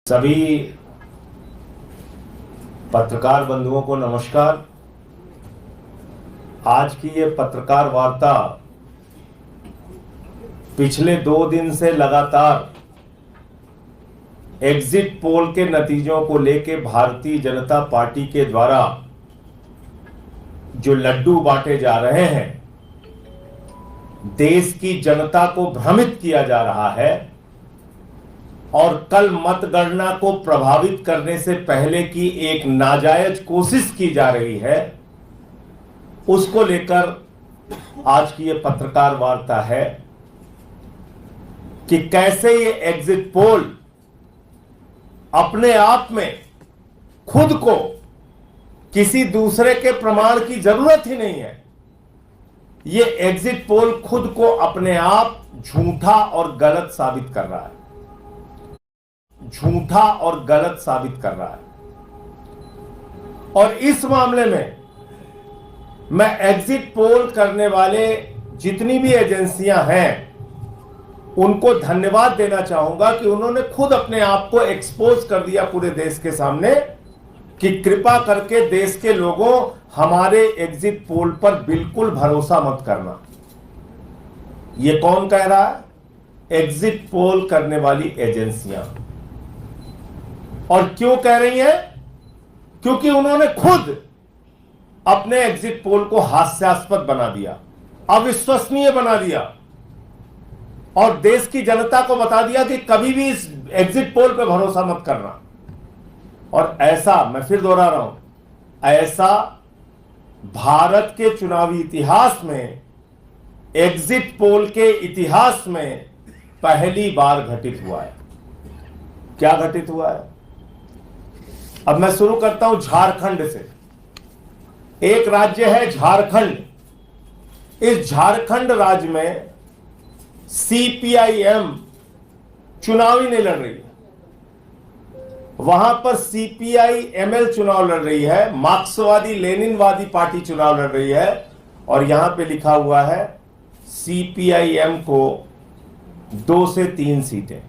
सभी पत्रकार बंधुओं को नमस्कार। आज की ये पत्रकार वार्ता पिछले 2 दिन से लगातार एग्जिट पोल के नतीजों को लेकर भारतीय जनता पार्टी के द्वारा जो लड्डू बांटे जा रहे हैं, देश की जनता को भ्रमित किया जा रहा है और कल मतगणना को प्रभावित करने से पहले की एक नाजायज कोशिश की जा रही है, उसको लेकर आज की ये पत्रकार वार्ता है कि कैसे ये एग्जिट पोल अपने आप में खुद को किसी दूसरे के प्रमाण की जरूरत ही नहीं है। ये एग्जिट पोल खुद को अपने आप झूठा और गलत साबित कर रहा है, झूठा और गलत साबित कर रहा है। और इस मामले में मैं एग्जिट पोल करने वाले जितनी भी एजेंसियां हैं उनको धन्यवाद देना चाहूंगा कि उन्होंने खुद अपने आप को एक्सपोज कर दिया पूरे देश के सामने कि कृपा करके देश के लोगों, हमारे एग्जिट पोल पर बिल्कुल भरोसा मत करना। यह कौन कह रहा है? एग्जिट पोल करने वाली एजेंसियां। और क्यों कह रही हैं? क्योंकि उन्होंने खुद अपने एग्जिट पोल को हास्यास्पद बना दिया, अविश्वसनीय बना दिया और देश की जनता को बता दिया कि कभी भी इस एग्जिट पोल पे भरोसा मत करना। और ऐसा, मैं फिर दोहरा रहा हूं, ऐसा भारत के चुनावी इतिहास में, एग्जिट पोल के इतिहास में पहली बार घटित हुआ है। क्या घटित हुआ है? अब मैं शुरू करता हूं झारखंड से। एक राज्य है झारखंड। इस झारखंड राज्य में सीपीआईएम चुनाव ही नहीं लड़ रही है। वहां पर सीपीआईएमएल चुनाव लड़ रही है, मार्क्सवादी लेनिनवादी पार्टी चुनाव लड़ रही है। और यहां पे लिखा हुआ है सीपीआईएम को 2 से 3 सीटें।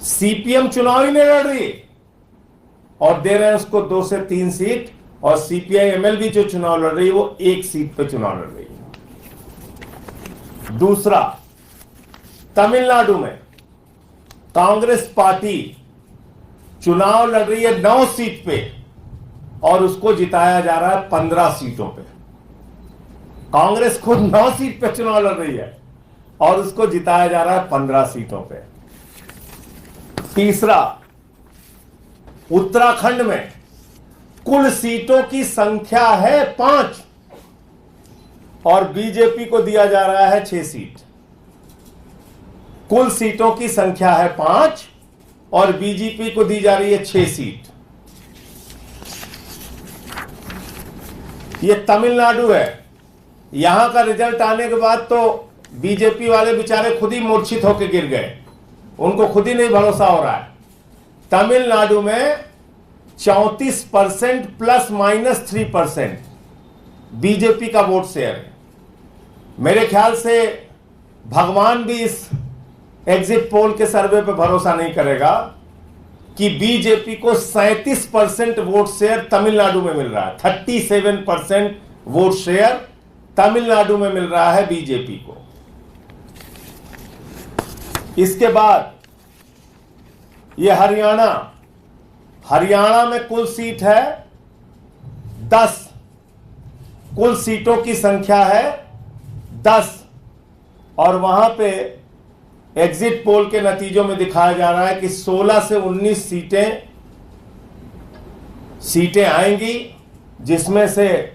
सीपीएम चुनाव ही नहीं लड़ रही और दे रहे हैं उसको 2 से 3 सीट। और सीपीआईएमएल भी जो चुनाव लड़ रही है वो 1 सीट पे चुनाव लड़ रही है। दूसरा, तमिलनाडु में कांग्रेस पार्टी चुनाव लड़ रही है 9 सीट पे और उसको जिताया जा रहा है 15 सीटों पे। कांग्रेस खुद 9 सीट पे चुनाव लड़ रही है और उसको जिताया जा रहा है 15 सीटों पे। तीसरा, उत्तराखंड में कुल सीटों की संख्या है 5 और बीजेपी को दिया जा रहा है 6 सीट। कुल सीटों की संख्या है 5 और बीजेपी को दी जा रही है 6 सीट। यह तमिलनाडु है। यहां का रिजल्ट आने के बाद तो बीजेपी वाले बेचारे खुद ही मूर्छित होकर गिर गए, उनको खुद ही नहीं भरोसा हो रहा है। तमिलनाडु में 34% ±3% बीजेपी का वोट शेयर है। मेरे ख्याल से भगवान भी इस एग्जिट पोल के सर्वे पे भरोसा नहीं करेगा कि बीजेपी को 37% वोट शेयर तमिलनाडु में मिल रहा है। 37% वोट शेयर तमिलनाडु में मिल रहा है बीजेपी को। इसके बाद ये हरियाणा में कुल सीट है 10। कुल सीटों की संख्या है 10 और वहां पे एग्जिट पोल के नतीजों में दिखाया जा रहा है कि 16 से 19 सीटें आएंगी, जिसमें से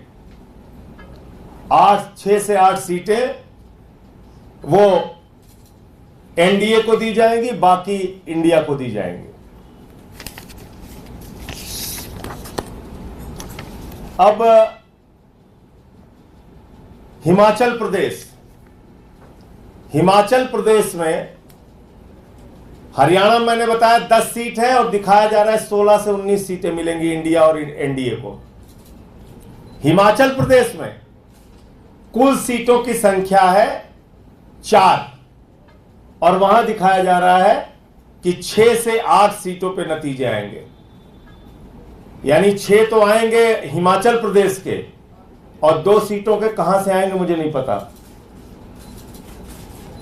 6 से 8 सीटें वो एनडीए को दी जाएंगी, बाकी इंडिया को दी जाएंगी। अब हिमाचल प्रदेश में, हरियाणा में मैंने बताया 10 सीट है और दिखाया जा रहा है 16 से 19 सीटें मिलेंगी इंडिया और एनडीए को। हिमाचल प्रदेश में कुल सीटों की संख्या है 4 और वहां दिखाया जा रहा है कि 6 से 8 सीटों पे नतीजे आएंगे, यानी 6 तो आएंगे हिमाचल प्रदेश के, और 2 सीटों के कहां से आएंगे मुझे नहीं पता,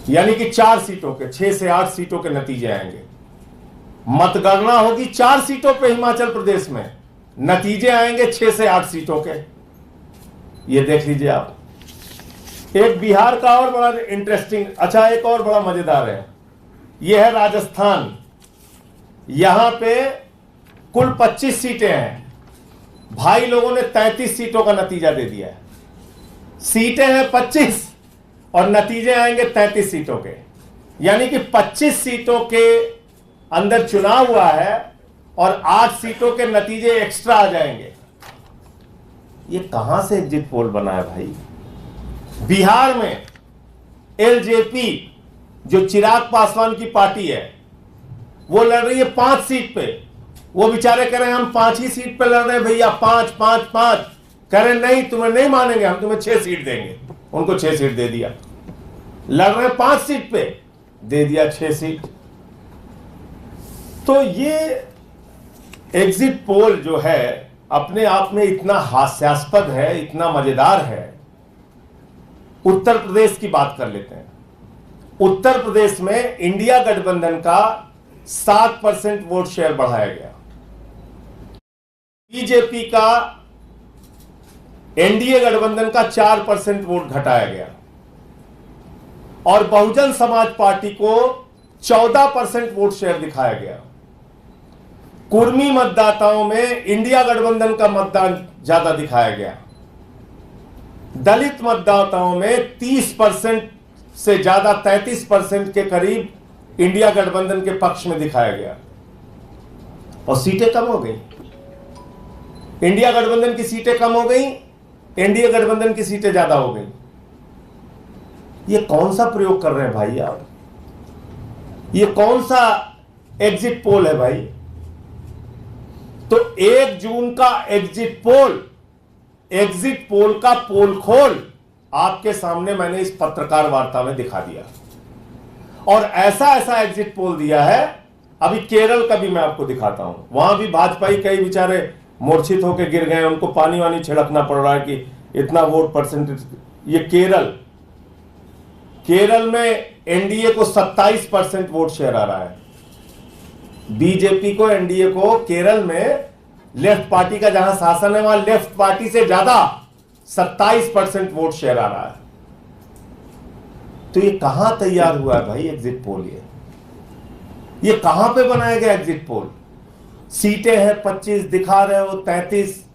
यानी कि 4 सीटों के, 6 से 8 सीटों के नतीजे आएंगे। मतगणना होगी 4 सीटों पे हिमाचल प्रदेश में, नतीजे आएंगे 6 से 8 सीटों के। ये देख लीजिए आप। एक बिहार का और बड़ा इंटरेस्टिंग, अच्छा एक और बड़ा मजेदार है, यह है राजस्थान। यहां पे कुल 25 सीटें हैं, भाई लोगों ने 33 सीटों का नतीजा दे दिया है। सीटें हैं 25 और नतीजे आएंगे 33 सीटों के, यानी कि 25 सीटों के अंदर चुनाव हुआ है और 8 सीटों के नतीजे एक्स्ट्रा आ जाएंगे। ये कहां से एग्जिट पोल बना है भाई? बिहार में एलजेपी, जो चिराग पासवान की पार्टी है, वो लड़ रही है 5 सीट पे। वो बेचारे कह रहे हैं हम 5 ही सीट पे लड़ रहे हैं भैया, 5 5 5। कह रहे नहीं, तुम्हें नहीं मानेंगे, हम तुम्हें 6 सीट देंगे। उनको 6 सीट दे दिया। लड़ रहे हैं 5 सीट पे, दे दिया 6 सीट। तो ये एग्जिट पोल जो है अपने आप में इतना हास्यास्पद है, इतना मजेदार है। उत्तर प्रदेश की बात कर लेते हैं। उत्तर प्रदेश में इंडिया गठबंधन का 7% वोट शेयर बढ़ाया गया, बीजेपी का, एनडीए गठबंधन का 4% वोट घटाया गया, और बहुजन समाज पार्टी को 14% वोट शेयर दिखाया गया। कुर्मी मतदाताओं में इंडिया गठबंधन का मतदान ज्यादा दिखाया गया। दलित मतदाताओं में 30% से ज्यादा, 33% के करीब इंडिया गठबंधन के पक्ष में दिखाया गया, और सीटें कम हो गई। इंडिया गठबंधन की सीटें कम हो गई, एनडीए गठबंधन की सीटें ज्यादा हो गई। ये कौन सा प्रयोग कर रहे हैं भाई आप? ये कौन सा एग्जिट पोल है भाई? तो 1 जून का एग्जिट पोल का पोल खोल आपके सामने मैंने इस पत्रकार वार्ता में दिखा दिया, और ऐसा ऐसा एग्जिट पोल दिया है। अभी केरल का भी मैं आपको दिखाता हूं। वहां भी भाजपाई कई बेचारे मूर्छित होकर गिर गए, उनको पानी वानी छिड़कना पड़ रहा है कि इतना वोट परसेंटेज। ये केरल में एनडीए को 27% वोट शेयर आ रहा है। बीजेपी को, एनडीए को केरल में लेफ्ट पार्टी का जहां शासन है, वहां लेफ्ट पार्टी से ज्यादा 27% वोट शेयर आ रहा है। तो ये कहां तैयार हुआ है भाई एग्जिट पोल? ये कहां पे बनाया गया एग्जिट पोल? सीटें हैं 25, दिखा रहे हो 33,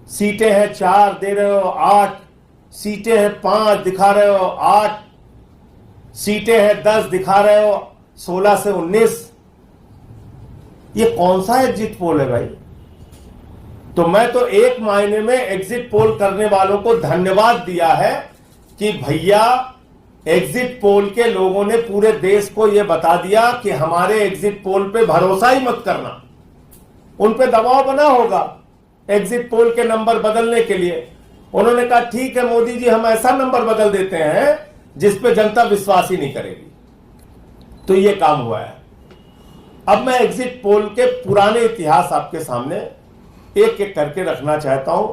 सीटें हैं 4, दे रहे हो 8, सीटें हैं 5, दिखा रहे हो 8, सीटें हैं 10, दिखा रहे हो 16 से 19। ये कौन सा एग्जिट पोल है भाई? तो मैं तो एक मायने में एग्जिट पोल करने वालों को धन्यवाद दिया है कि भैया एग्जिट पोल के लोगों ने पूरे देश को यह बता दिया कि हमारे एग्जिट पोल पे भरोसा ही मत करना। उन पे दबाव बना होगा एग्जिट पोल के नंबर बदलने के लिए। उन्होंने कहा ठीक है मोदी जी, हम ऐसा नंबर बदल देते हैं जिस पे जनता विश्वास ही नहीं करेगी। तो यह काम हुआ है। अब मैं एग्जिट पोल के पुराने इतिहास आपके सामने एक एक करके रखना चाहता हूं,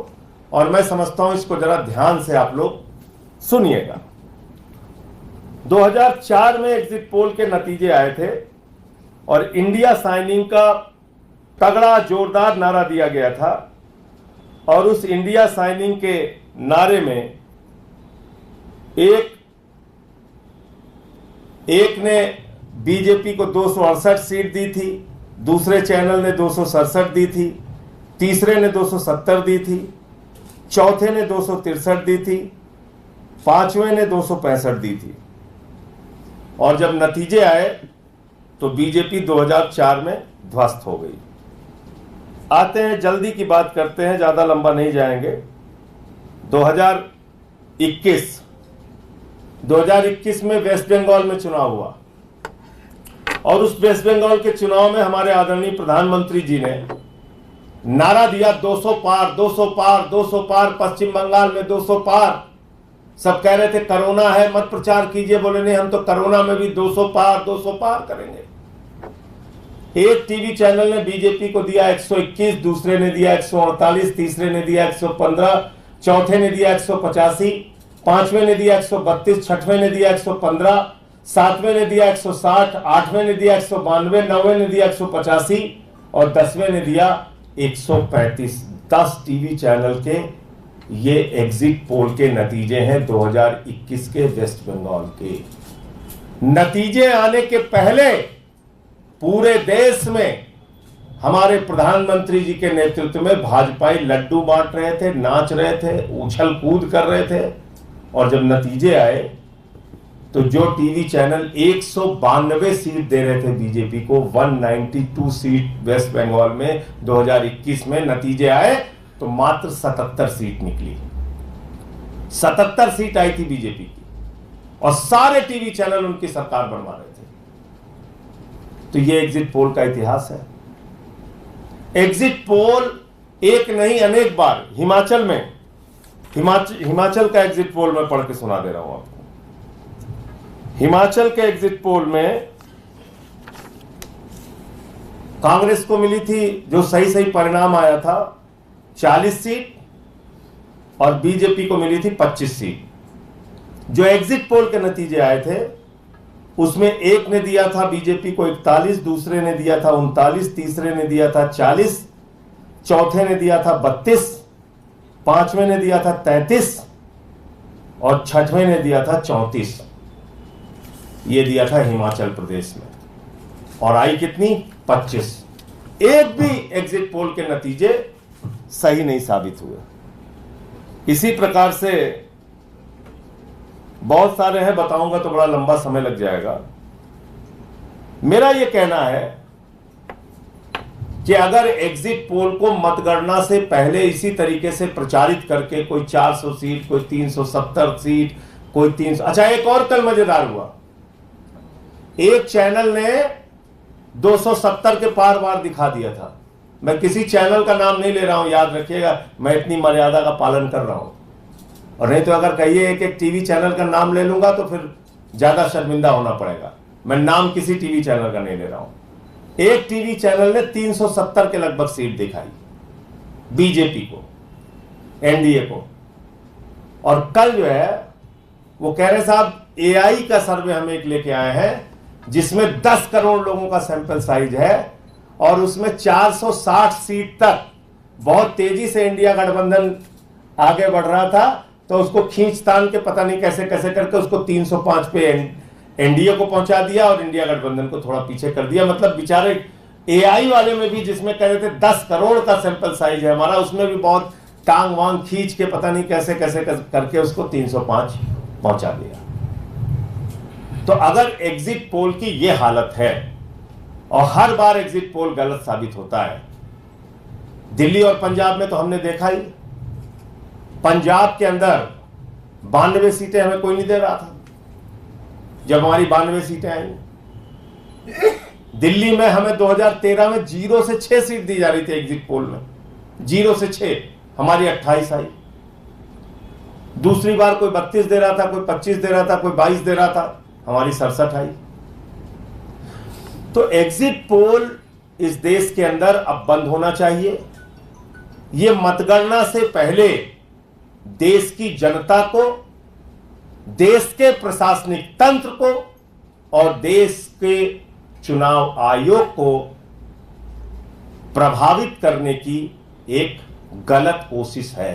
और मैं समझता हूं इसको जरा ध्यान से आप लोग सुनिएगा। 2004 में एग्जिट पोल के नतीजे आए थे, और इंडिया साइनिंग का तगड़ा जोरदार नारा दिया गया था, और उस इंडिया साइनिंग के नारे में एक ने बीजेपी को 268 सीट दी थी, दूसरे चैनल ने 267 दी थी, तीसरे ने 270 दी थी, चौथे ने 263 दी थी, पांचवें ने 265 दी थी। और जब नतीजे आए तो बीजेपी 2004 में ध्वस्त हो गई। आते हैं, जल्दी की बात करते हैं, ज्यादा लंबा नहीं जाएंगे। 2021 में वेस्ट बंगाल में चुनाव हुआ, और उस वेस्ट बंगाल के चुनाव में हमारे आदरणीय प्रधानमंत्री जी ने नारा दिया 200 पार, 200 पार, 200 पार। पश्चिम बंगाल में 200 पार। सब कह रहे थे कोरोना है, मत प्रचार कीजिए। बोले नहीं, हम तो कोरोना में भी 200 पार, 200 पार करेंगे। एक टीवी चैनल ने बीजेपी को दिया 121, दूसरे ने दिया 148, तीसरे ने दिया 115, चौथे ने दिया 185, पांचवें ने दिया 132, छठवें ने दिया 115, सातवें ने दिया 160, आठवें ने दिया 192, नौवें ने दिया 185 और 10वें ने दिया 135। 10 टीवी चैनल के ये एग्जिट पोल के नतीजे हैं 2021 के वेस्ट बंगाल के। नतीजे आने के पहले पूरे देश में हमारे प्रधानमंत्री जी के नेतृत्व में भाजपाई लड्डू बांट रहे थे, नाच रहे थे, उछल कूद कर रहे थे। और जब नतीजे आए तो जो टीवी चैनल 192 सीट दे रहे थे बीजेपी को, 192 सीट वेस्ट बंगाल में 2021 में नतीजे आए तो मात्र 77 सीट निकली। 77 सीट आई थी बीजेपी की और सारे टीवी चैनल उनकी सरकार बनवा रहे थे। तो ये एग्जिट पोल का इतिहास है। एग्जिट पोल एक नहीं अनेक बार हिमाचल में, हिमाचल का एग्जिट पोल मैं पढ़ के सुना दे रहा हूं आपको। हिमाचल के एग्जिट पोल में कांग्रेस को मिली थी, जो सही सही परिणाम आया था, 40 सीट और बीजेपी को मिली थी 25 सीट। जो एग्जिट पोल के नतीजे आए थे उसमें एक ने दिया था बीजेपी को 41, दूसरे ने दिया था 39, तीसरे ने दिया था 40, चौथे ने दिया था 32, पांचवें ने दिया था 33 और छठवें ने दिया था 34। ये दिया था हिमाचल प्रदेश में और आई कितनी? 25। एक भी एग्जिट पोल के नतीजे सही नहीं साबित हुए। इसी प्रकार से बहुत सारे हैं, बताऊंगा तो बड़ा लंबा समय लग जाएगा। मेरा यह कहना है कि अगर एग्जिट पोल को मतगणना से पहले इसी तरीके से प्रचारित करके कोई 400 सीट, कोई 370 सीट, कोई 300। अच्छा, एक और कल मजेदार हुआ, एक चैनल ने 270 के पार वार दिखा दिया था। मैं किसी चैनल का नाम नहीं ले रहा हूं, याद रखिएगा, मैं इतनी मर्यादा का पालन कर रहा हूं। और नहीं तो अगर कहिए एक टीवी चैनल का नाम ले लूंगा तो फिर ज्यादा शर्मिंदा होना पड़ेगा। मैं नाम किसी टीवी चैनल का नहीं ले रहा हूं। एक टीवी चैनल ने 370 के लगभग सीट दिखाई बीजेपी को, एनडीए को। और कल जो है वो कह रहे साहब एआई का सर्वे हम एक लेके आए हैं जिसमें 10 करोड़ लोगों का सैंपल साइज है और उसमें 460 सीट तक बहुत तेजी से इंडिया गठबंधन आगे बढ़ रहा था, तो उसको खींचतान के पता नहीं कैसे कैसे करके उसको 305 पे एनडीए को पहुंचा दिया और इंडिया गठबंधन को थोड़ा पीछे कर दिया। मतलब बेचारे एआई वाले में भी, जिसमें कह रहे थे 10 करोड़ का सैंपल साइज है हमारा, उसमें भी बहुत टांग वांग खींच के पता नहीं कैसे कैसे करके उसको 305 पहुंचा दिया। तो अगर एग्जिट पोल की यह हालत है और हर बार एग्जिट पोल गलत साबित होता है, दिल्ली और पंजाब में तो हमने देखा ही, पंजाब के अंदर 92 सीटें हमें कोई नहीं दे रहा था जब हमारी 92 सीटें आई। दिल्ली में हमें 2013 में 0 से 6 सीट दी जा रही थी एग्जिट पोल में, 0 से 6, हमारी 28 आई। दूसरी बार कोई 32 दे रहा था, कोई 25 दे रहा था, कोई 22 दे रहा था, हमारी 67 आई। तो एग्जिट पोल इस देश के अंदर अब बंद होना चाहिए। यह मतगणना से पहले देश की जनता को, देश के प्रशासनिक तंत्र को और देश के चुनाव आयोग को प्रभावित करने की एक गलत कोशिश है।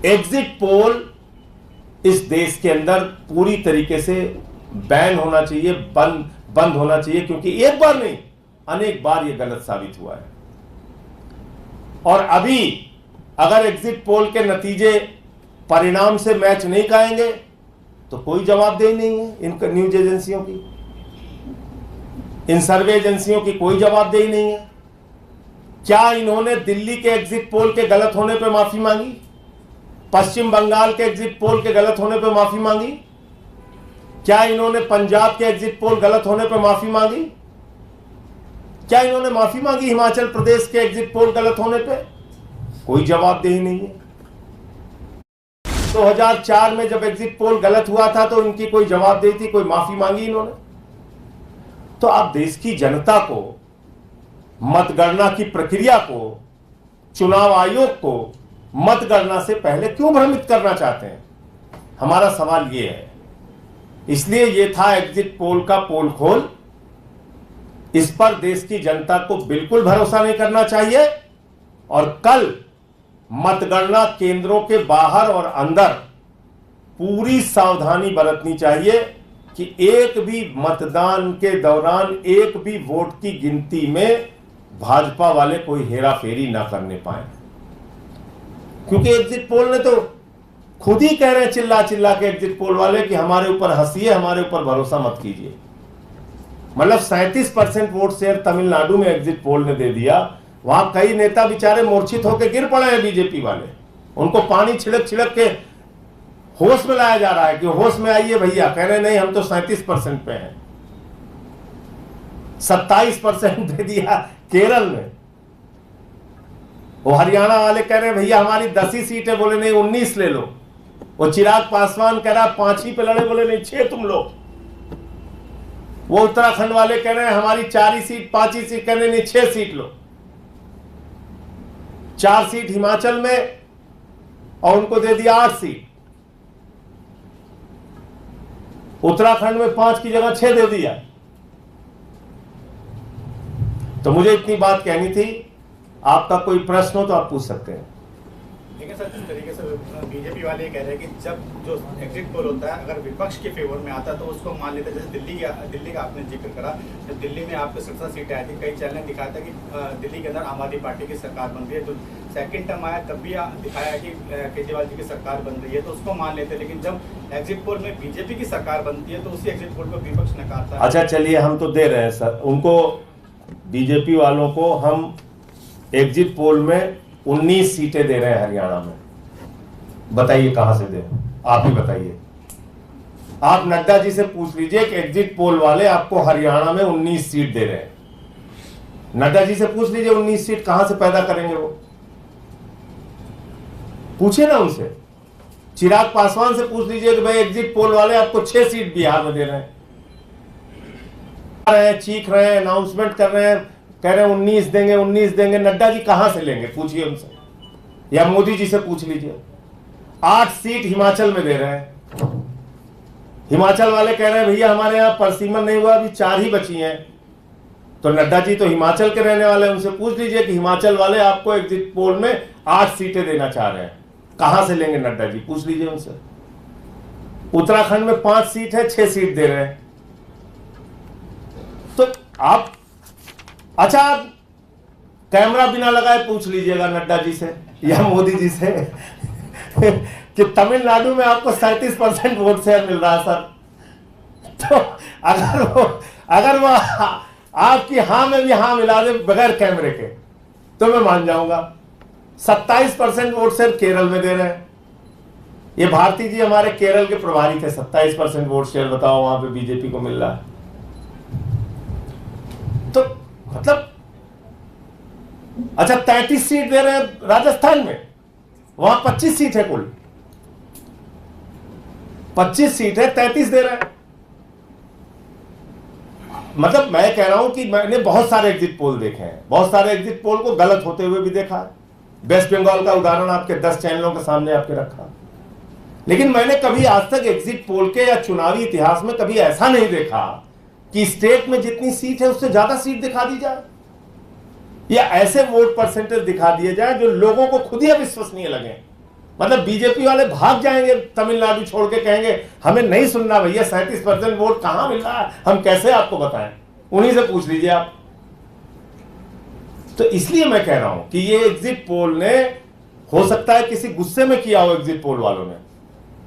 एग्जिट पोल इस देश के अंदर पूरी तरीके से बैन होना चाहिए, बंद होना चाहिए, क्योंकि एक बार नहीं अनेक बार यह गलत साबित हुआ है। और अभी अगर एग्जिट पोल के नतीजे परिणाम से मैच नहीं खाएंगे तो कोई जवाबदेही नहीं है इन न्यूज एजेंसियों की, इन सर्वे एजेंसियों की कोई जवाबदेही नहीं है। क्या इन्होंने दिल्ली के एग्जिट पोल के गलत होने पर माफी मांगी? पश्चिम बंगाल के एग्जिट पोल के गलत होने पर माफी मांगी? क्या इन्होंने पंजाब के एग्जिट पोल गलत होने पर माफी मांगी? क्या इन्होंने माफी मांगी हिमाचल प्रदेश के एग्जिट पोल गलत होने पर? कोई जवाबदेही नहीं है। 2004 में जब एग्जिट पोल गलत हुआ था तो इनकी कोई जवाबदेही थी, कोई माफी मांगी इन्होंने? तो आप देश की जनता को, मतगणना की प्रक्रिया को, चुनाव आयोग को मतगणना से पहले क्यों भ्रमित करना चाहते हैं? हमारा सवाल यह है। इसलिए यह था एग्जिट पोल का पोल खोल। इस पर देश की जनता को बिल्कुल भरोसा नहीं करना चाहिए और कल मतगणना केंद्रों के बाहर और अंदर पूरी सावधानी बरतनी चाहिए कि एक भी मतदान के दौरान एक भी वोट की गिनती में भाजपा वाले कोई हेराफेरी ना करने पाए, क्योंकि एग्जिट पोल ने तो खुद ही कह रहे हैं चिल्ला चिल्ला के एग्जिट पोल वाले कि हमारे ऊपर हंसिए, हमारे ऊपर भरोसा मत कीजिए। मतलब 37% वोट शेयर तमिलनाडु में एग्जिट पोल ने दे दिया। वहां कई नेता बेचारे मूर्छित होकर गिर पड़े हैं बीजेपी वाले, उनको पानी छिड़क छिड़क के होश में लाया जा रहा है कि होश में आइए भैया। कह रहे नहीं, हम तो 37% पे हैं। 27% दे दिया केरल में। वो हरियाणा वाले कह रहे हैं भैया हमारी 10 ही सीट है, बोले नहीं 19 ले लो। वो चिराग पासवान कह रहा 5 ही पे लड़े, बोले नहीं 6 तुम लो। वो उत्तराखंड वाले कह रहे हैं हमारी 4 ही सीट, 5 ही सीट, कह रहे नहीं 6 सीट लो। 4 सीट हिमाचल में और उनको दे दिया 8 सीट। उत्तराखंड में 5 की जगह 6 दे दिया। तो मुझे इतनी बात कहनी थी। आपका कोई प्रश्न हो तो आप पूछ सकते हैं। देखिए सर, जिस तरीके से बीजेपी वाले कह रहे हैं कि जब जो एग्जिट पोल होता है अगर विपक्ष के फेवर में आता है तो उसको मान लेते हैं। जैसे दिल्ली का आपने जिक्र करा, तो दिल्ली में आपको 67 सीटें आई थी। कई चैनल ने दिखाया था कि दिल्ली के अंदर आम आदमी पार्टी की सरकार बन रही है। तो सेकंड टर्म आया तब भी दिखाया कि केजरीवाल जी की सरकार बन रही है, तो उसको मान लेते हैं। लेकिन जब एग्जिट पोल में बीजेपी की सरकार बनती है तो उसी एग्जिट पोल को विपक्ष नकारता है। अच्छा चलिए, हम तो दे रहे हैं सर उनको, बीजेपी वालों को हम एग्जिट पोल में 19 सीटें दे रहे हैं हरियाणा में। बताइए कहां से दे, आप ही बताइए। आप नड्डा जी से पूछ लीजिए कि एग्जिट पोल वाले आपको हरियाणा में 19 सीट दे रहे हैं। नड्डा जी से पूछ लीजिए 19 सीट कहां से पैदा करेंगे वो, पूछिए ना उनसे। चिराग पासवान से पूछ लीजिए कि भाई एग्जिट पोल वाले आपको 6 सीट बिहार में दे रहे हैं, चीख रहे हैं, अनाउंसमेंट कर रहे हैं, कह रहे हैं 19 देंगे 19 देंगे। नड्डा जी कहां से लेंगे, पूछिए उनसे, या मोदी जी से पूछ लीजिए। 8 सीट हिमाचल में दे रहे हैं। हिमाचल वाले कह रहे हैं भैया हमारे यहां परसीमन नहीं हुआ, अभी 4 ही बची हैं। तो नड्डा जी तो हिमाचल के रहने वाले, उनसे पूछ लीजिए कि हिमाचल वाले आपको एग्जिट पोल में 8 सीटें देना चाह रहे हैं, कहां से लेंगे नड्डा जी, पूछ लीजिए उनसे। उत्तराखंड में 5 सीट है, 6 सीट दे रहे हैं। तो आप अच्छा, आप कैमरा बिना लगाए पूछ लीजिएगा नड्डा जी से या मोदी जी से कि तमिलनाडु में आपको 37% वोट शेयर मिल रहा है सर। तो अगर वो आपकी हां में भी हां मिला दे बगैर कैमरे के तो मैं मान जाऊंगा। 27% वोट शेयर केरल में दे रहे हैं। ये भारती जी हमारे केरल के प्रभारी थे। 27% वोट शेयर बताओ वहां पे बीजेपी को मिल रहा है। तो मतलब अच्छा 33 सीट दे रहे हैं राजस्थान में, वहां 25 सीट है, कुल 25 सीट है, 33 दे रहे हैं। मतलब मैं कह रहा हूं कि मैंने बहुत सारे एग्जिट पोल देखे हैं, बहुत सारे एग्जिट पोल को गलत होते हुए भी देखा है। वेस्ट बंगाल का उदाहरण आपके 10 चैनलों के सामने आपके रखा, लेकिन मैंने कभी आज तक एग्जिट पोल के या चुनावी इतिहास में कभी ऐसा नहीं देखा कि स्टेट में जितनी सीट है उससे ज्यादा सीट दिखा दी जाए या ऐसे वोट परसेंटेज दिखा दिए जाए जो लोगों को खुद ही अविश्वसनीय लगे। मतलब बीजेपी वाले भाग जाएंगे तमिलनाडु छोड़ के, कहेंगे हमें नहीं सुनना भैया, 37% वोट कहां मिल रहा है, हम कैसे आपको बताएं, उन्हीं से पूछ लीजिए आप। तो इसलिए मैं कह रहा हूं कि ये एग्जिट पोल ने, हो सकता है किसी गुस्से में किया हो एग्जिट पोल वालों ने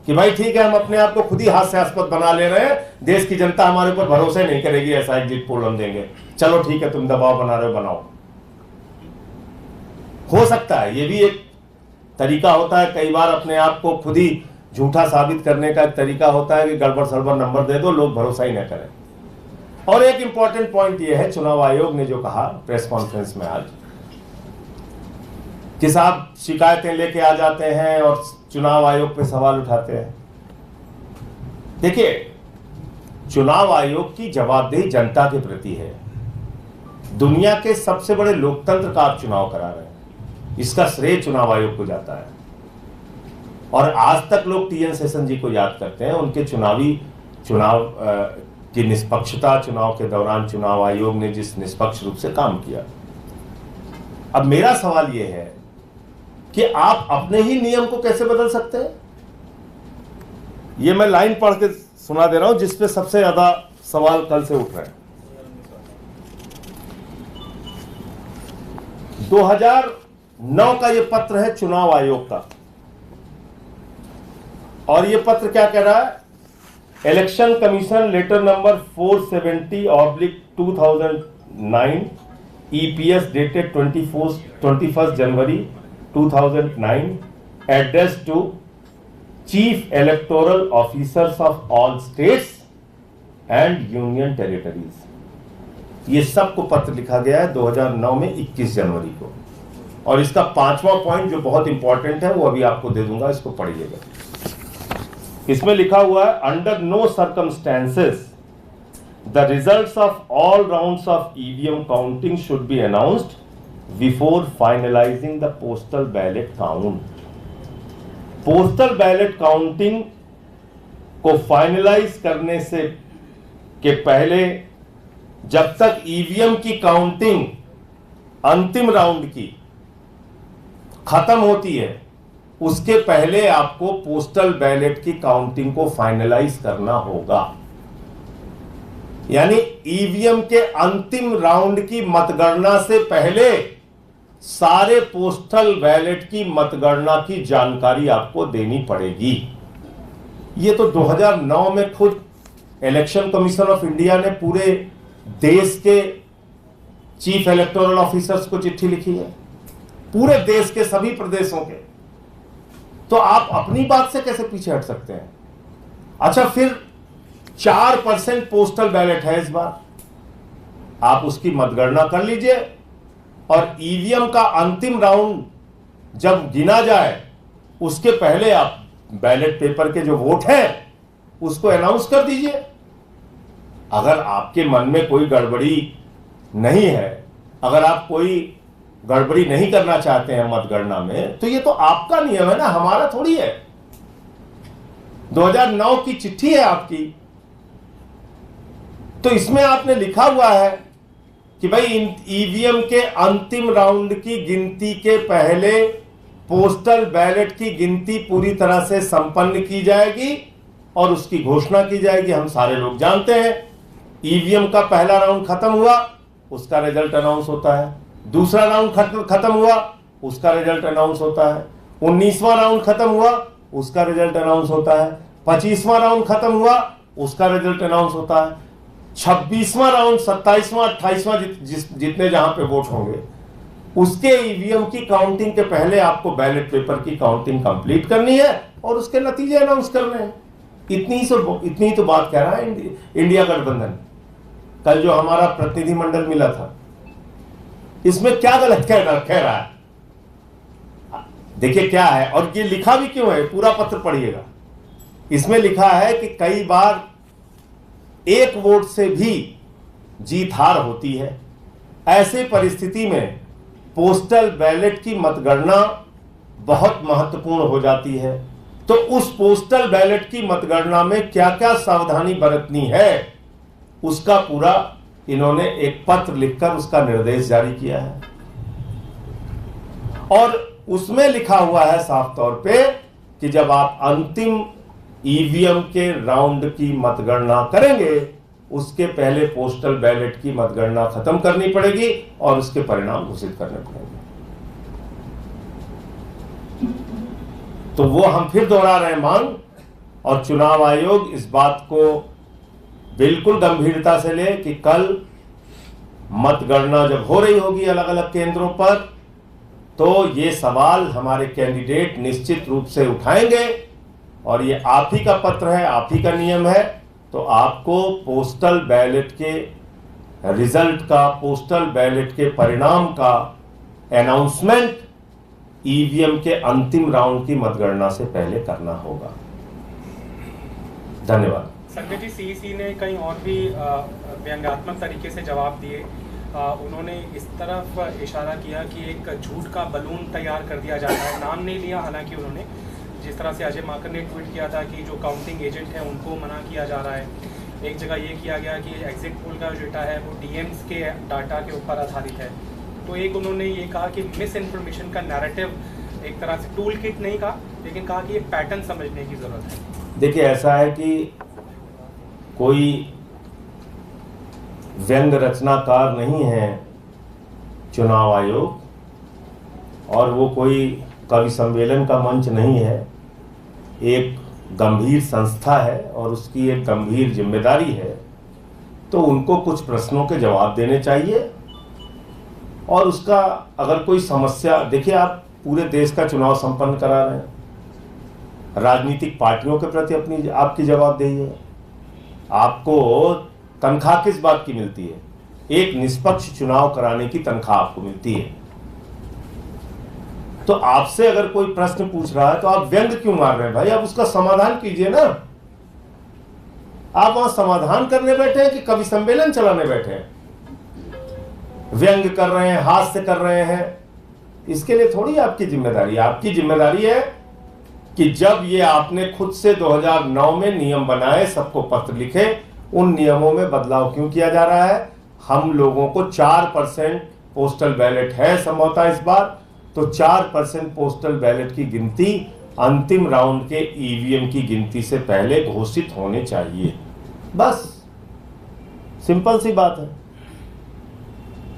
कि भाई ठीक है हम अपने आप को खुद ही हास्यास्पद बना ले रहे हैं, देश की जनता हमारे ऊपर भरोसा नहीं करेगी, ऐसा एग्जिट पोल हम देंगे, चलो ठीक है तुम दबाव बना रहे हो बनाओ। हो सकता है ये भी एक तरीका होता है, कई बार अपने आप को खुद ही झूठा साबित करने का एक तरीका होता है कि गड़बड़ सड़बड़ नंबर दे दो, लोग भरोसा ही न करें। और एक इंपॉर्टेंट पॉइंट ये है, चुनाव आयोग ने जो कहा प्रेस कॉन्फ्रेंस में आज कि साहब शिकायतें लेके आ जाते हैं और चुनाव आयोग पे सवाल उठाते हैं। देखिए चुनाव आयोग की जवाबदेही जनता के प्रति है। दुनिया के सबसे बड़े लोकतंत्र का आप चुनाव करा रहे हैं, इसका श्रेय चुनाव आयोग को जाता है। और आज तक लोग टीएन शेषन जी को याद करते हैं, उनके चुनाव की निष्पक्षता, चुनाव के दौरान चुनाव आयोग ने जिस निष्पक्ष रूप से काम किया। अब मेरा सवाल यह है कि आप अपने ही नियम को कैसे बदल सकते हैं? ये मैं लाइन पढ़ के सुना दे रहा हूं जिसपे सबसे ज्यादा सवाल कल से उठ रहे हैं। 2009 का ये पत्र है चुनाव आयोग का, और ये पत्र क्या कह रहा है? Election commission letter number 470/2009 EPS dated 21 January 2009 address to chief electoral officers of all states and union territories. ये सबको पत्र लिखा गया है 2009 में 21 जनवरी को। और इसका 5वां पॉइंट जो बहुत इंपॉर्टेंट है वो अभी आपको दे दूंगा, इसको पढ़िएगा। इसमें लिखा हुआ है, under no circumstances the results of all rounds of EVM counting should be announced before finalizing the postal ballot count. Postal ballot counting को फाइनलाइज करने से के पहले, जब तक ईवीएम की काउंटिंग अंतिम राउंड की खत्म होती है, उसके पहले आपको पोस्टल बैलेट की काउंटिंग को फाइनलाइज करना होगा। यानी ईवीएम के अंतिम राउंड की मतगणना से पहले सारे पोस्टल बैलेट की मतगणना की जानकारी आपको देनी पड़ेगी। ये तो 2009 में खुद इलेक्शन कमीशन ऑफ इंडिया ने पूरे देश के चीफ इलेक्टोरल ऑफिसर्स को चिट्ठी लिखी है, पूरे देश के सभी प्रदेशों के। तो आप अपनी बात से कैसे पीछे हट सकते हैं? अच्छा, फिर 4% पोस्टल बैलेट है इस बार, आप उसकी मतगणना कर लीजिए और ईवीएम का अंतिम राउंड जब गिना जाए उसके पहले आप बैलेट पेपर के जो वोट हैं उसको अनाउंस कर दीजिए। अगर आपके मन में कोई गड़बड़ी नहीं है, अगर आप कोई गड़बड़ी नहीं करना चाहते हैं मतगणना में, तो ये तो आपका नियम है ना, हमारा थोड़ी है। 2009 की चिट्ठी है आपकी, तो इसमें आपने लिखा हुआ है कि भाई ईवीएम के अंतिम राउंड की गिनती के पहले पोस्टल बैलेट की गिनती पूरी तरह से संपन्न की जाएगी और उसकी घोषणा की जाएगी। हम सारे लोग जानते हैं, ईवीएम का पहला राउंड खत्म हुआ, उसका रिजल्ट अनाउंस होता है। दूसरा राउंड खत्म हुआ, उसका रिजल्ट अनाउंस होता है। 19वां राउंड खत्म हुआ, उसका रिजल्ट अनाउंस होता है। 25वां राउंड खत्म हुआ, उसका रिजल्ट अनाउंस होता है। 26वां राउंड, 27वां, 28वां जितने जहां पे वोट होंगे, उसके ईवीएम की काउंटिंग के पहले आपको बैलेट पेपर की काउंटिंग कंप्लीट करनी है और उसके नतीजे अनाउंस करने हैं। इतनी तो बात कह रहा है इंडिया गठबंधन। कल जो हमारा प्रतिनिधिमंडल मिला था, इसमें क्या गलत कह रहा है? देखिए क्या है, और ये लिखा भी क्यों है, पूरा पत्र पढ़िएगा। इसमें लिखा है कि कई बार एक वोट से भी जीत हार होती है। ऐसे परिस्थिति में पोस्टल बैलेट की मतगणना बहुत महत्वपूर्ण हो जाती है। तो उस पोस्टल बैलेट की मतगणना में क्या क्या सावधानी बरतनी है, उसका पूरा इन्होंने एक पत्र लिखकर उसका निर्देश जारी किया है। और उसमें लिखा हुआ है साफ तौर पे कि जब आप अंतिम ईवीएम के राउंड की मतगणना करेंगे, उसके पहले पोस्टल बैलेट की मतगणना खत्म करनी पड़ेगी और उसके परिणाम घोषित करने पड़ेंगे। तो वो हम फिर दोहरा रहे हैं मांग, और चुनाव आयोग इस बात को बिल्कुल गंभीरता से ले कि कल मतगणना जब हो रही होगी अलग अलग केंद्रों पर, तो ये सवाल हमारे कैंडिडेट निश्चित रूप से उठाएंगे। और ये आप ही का पत्र है, आप ही का नियम है, तो आपको पोस्टल बैलेट के रिजल्ट का, पोस्टल बैलेट के परिणाम का अनाउंसमेंट ईवीएम के अंतिम राउंड की मतगणना से पहले करना होगा। धन्यवाद। संजय जी, सीईसी ने कहीं और भी व्यंग्यात्मक तरीके से जवाब दिए। उन्होंने इस तरफ इशारा किया कि एक झूठ का बलून तैयार कर दिया जाता है, नाम नहीं लिया हालांकि उन्होंने। जिस तरह से अजय माकन ने ट्वीट किया था कि जो काउंटिंग एजेंट हैं उनको मना किया जा रहा है। एक जगह ये किया गया कि एग्जिट पोल का जो डेटा है वो डीएम्स के डाटा के ऊपर आधारित है। तो एक उन्होंने ये कहा कि मिस इन्फॉर्मेशन का नैरेटिव, एक तरह से टूल किट नहीं कहा, लेकिन कहा कि ये पैटर्न समझने की ज़रूरत है। देखिए, ऐसा है कि कोई व्यंग रचनाकार नहीं है चुनाव आयोग, और वो कोई कवि सम्मेलन का मंच नहीं है। एक गंभीर संस्था है और उसकी एक गंभीर जिम्मेदारी है, तो उनको कुछ प्रश्नों के जवाब देने चाहिए। और उसका अगर कोई समस्या, देखिए आप पूरे देश का चुनाव संपन्न करा रहे हैं, राजनीतिक पार्टियों के प्रति अपनी आपकी जवाबदेही है। आपको तनख्वाह किस बात की मिलती है? एक निष्पक्ष चुनाव कराने की तनख्वाह आपको मिलती है। तो आपसे अगर कोई प्रश्न पूछ रहा है तो आप व्यंग क्यों मार रहे हैं भाई? आप उसका समाधान कीजिए ना। आप वहां समाधान करने बैठे हैं कि कवि सम्मेलन चलाने बैठे हैं? व्यंग कर रहे हैं, हास्य कर रहे हैं, इसके लिए थोड़ी आपकी जिम्मेदारी है। आपकी जिम्मेदारी है कि जब ये आपने खुद से 2009 में नियम बनाए, सबको पत्र लिखे, उन नियमों में बदलाव क्यों किया जा रहा है? हम लोगों को 4% पोस्टल बैलेट है संभवतः इस बार, तो 4% पोस्टल बैलेट की गिनती अंतिम राउंड के ईवीएम की गिनती से पहले घोषित होने चाहिए। बस सिंपल सी बात है।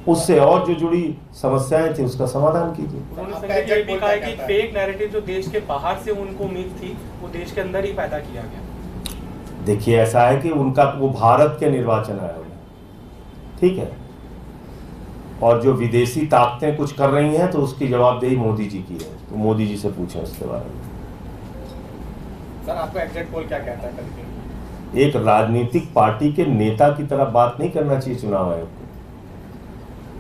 उससे और जो जुड़ी समस्याएं थी उसका समाधान कीजिए। उन्होंने संजय जी ये भी कहा है कि फेक नैरेटिव जो देश के बाहर से उनको उम्मीद थी वो देश के अंदर ही पैदा किया गया। देखिए, ऐसा है कि उनका वो भारत के निर्वाचन आयोग है, ठीक है, और जो विदेशी ताकतें कुछ कर रही हैं तो उसकी जवाबदेही मोदी जी की है। तो मोदी जी से पूछें उसके बारे में। सर, आपका एग्जिट पोल क्या कहता है? एक राजनीतिक पार्टी के नेता की तरह बात नहीं करना चाहिए चुनाव आयोग को।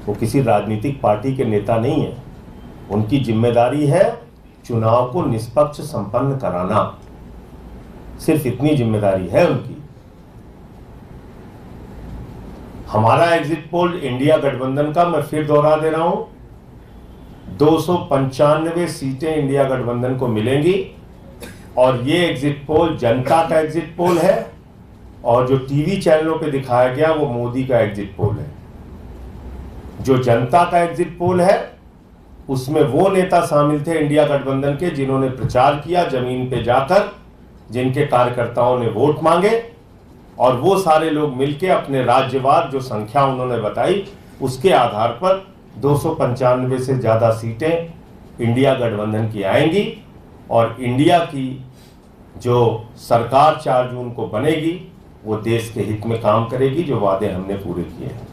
वो किसी राजनीतिक पार्टी के नेता नहीं है। उनकी जिम्मेदारी है चुनाव को निष्पक्ष संपन्न कराना, सिर्फ इतनी जिम्मेदारी है उनकी। हमारा एग्जिट पोल इंडिया गठबंधन का, मैं फिर दोहरा दे रहा हूं, 295 सीटें इंडिया गठबंधन को मिलेंगी। और ये एग्जिट पोल जनता का एग्जिट पोल है, और जो टीवी चैनलों पे दिखाया गया वो मोदी का एग्जिट पोल है। जो जनता का एग्जिट पोल है उसमें वो नेता शामिल थे इंडिया गठबंधन के जिन्होंने प्रचार किया जमीन पे जाकर, जिनके कार्यकर्ताओं ने वोट मांगे, और वो सारे लोग मिलके अपने राज्यवार जो संख्या उन्होंने बताई उसके आधार पर 295 से ज्यादा सीटें इंडिया गठबंधन की आएंगी। और इंडिया की जो सरकार 4 जून को बनेगी वो देश के हित में काम करेगी, जो वादे हमने पूरे किए हैं।